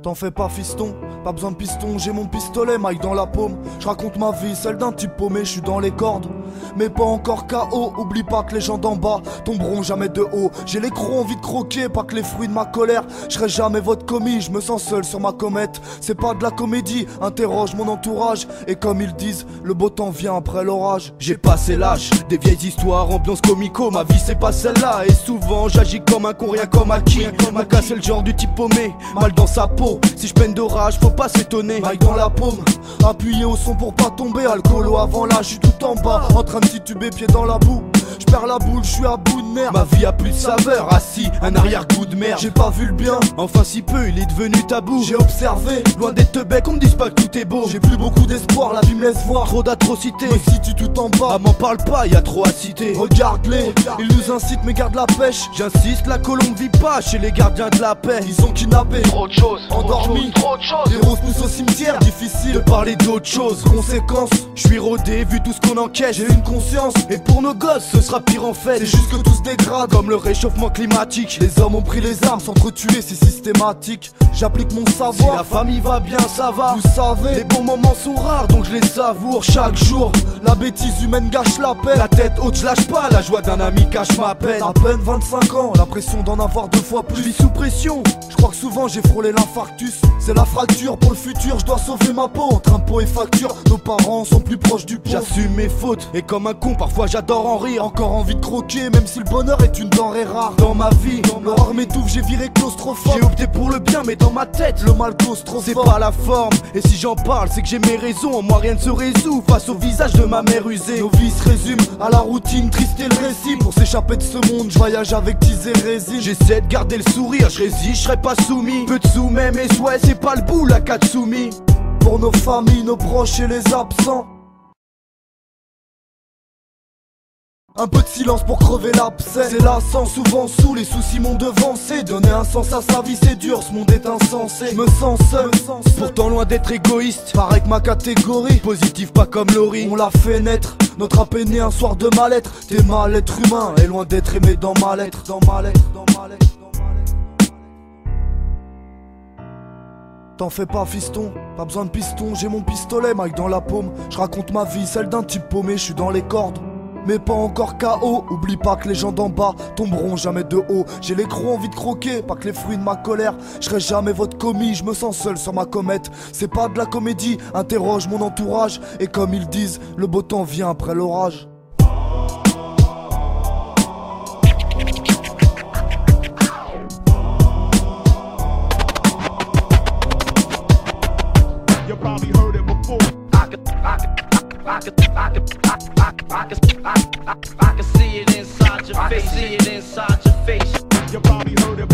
T'en fais pas fiston, pas besoin de piston, j'ai mon pistolet, Mike dans la paume. Je raconte ma vie, celle d'un type paumé, je suis dans les cordes. Mais pas encore KO, oublie pas que les gens d'en bas tomberont jamais de haut. J'ai les crocs envie de croquer, pas que les fruits de ma colère. Je serai jamais votre commis, je me sens seul sur ma comète. C'est pas de la comédie, interroge mon entourage. Et comme ils disent, le beau temps vient après l'orage. J'ai passé l'âge des vieilles histoires, ambiance comico. Ma vie c'est pas celle-là, et souvent j'agis comme un con, rien comme acquis. Mon cas c'est le genre du type paumé, mal dans sa peau. Si je peine de rage, faut pas s'étonner. Mike dans la paume, appuyé au son pour pas tomber. Alcoolo avant là, je suis tout en bas, en train de tituber, pied dans la boue. Je perds la boule, je suis à bout de merde. Ma vie a plus de saveur, assis, un arrière-goût de merde. J'ai pas vu le bien, enfin si peu, il est devenu tabou. J'ai observé, loin des teubés, qu'on me dise pas que tout est beau. J'ai plus beaucoup d'espoir, la vie me laisse voir trop d'atrocités. Me situe tout en bas, ah m'en parle pas, y a trop à citer. Regarde-les, ils nous incitent mais gardent la pêche. J'insiste, la colombe vit pas chez les gardiens de la paix. Ils ont kidnappé, trop de choses, endormis, trop de choses. Des roses poussent au cimetière, difficile de parler d'autre chose. Conséquence, je suis rodé, vu tout ce qu'on encaisse. J'ai une conscience, et pour nos gosses ce sera pire en fait. C'est juste que tout se dégrade comme le réchauffement climatique. Les hommes ont pris les armes, s'entretuer c'est systématique. J'applique mon savoir, si la famille va bien ça va. Vous savez, les bons moments sont rares donc je les savoure chaque jour. La bêtise humaine gâche la peine. La tête haute je lâche pas, la joie d'un ami cache ma peine. À peine 25 ans, l'impression d'en avoir 2 fois plus. Je vis sous pression, je crois que souvent j'ai frôlé l'infarctus. C'est la fracture pour le futur, je dois sauver ma peau. Entre impôts et factures, nos parents sont plus proches du pot. J'assume mes fautes, et comme un con parfois j'adore en rire. Encore envie de croquer, même si le bonheur est une denrée rare. Dans ma vie, l'horreur m'étouffe, j'ai viré claustrophobe. J'ai opté pour le bien mais dans ma tête, le mal claustrophobe. C'est pas la forme, et si j'en parle c'est que j'ai mes raisons. En moi rien ne se résout face au visage de ma mère usée. Nos vies se résument à la routine, triste et le récit. Pour s'échapper de ce monde, je voyage avec tease et résine. J'essaie de garder le sourire, je résiste, je serai pas soumis. Peu de sous même et ouais c'est pas le bout la Katsumi. Pour nos familles, nos proches et les absents, un peu de silence pour crever l'abcès. C'est lassant, souvent sous, les soucis m'ont devancé. Donner un sens à sa vie c'est dur, ce monde est insensé. Je me sens seul, pourtant loin d'être égoïste. Pareil que ma catégorie, positif pas comme Laurie. On l'a fait naître, notre âme est née un soir de mal-être. T'es mal être humain, et loin d'être aimé dans ma lettre. Dans ma lettre, dans ma lettre, dans ma lettre. T'en fais pas fiston, pas besoin de piston, j'ai mon pistolet, Mike dans la paume. Je raconte ma vie, celle d'un type paumé, je suis dans les cordes. Mais pas encore KO, oublie pas que les gens d'en bas tomberont jamais de haut. J'ai les crocs envie de croquer, pas que les fruits de ma colère. Je serai jamais votre commis, je me sens seul sur ma comète. C'est pas de la comédie, interroge mon entourage. Et comme ils disent, le beau temps vient après l'orage. I can see it inside your face. You probably heard it.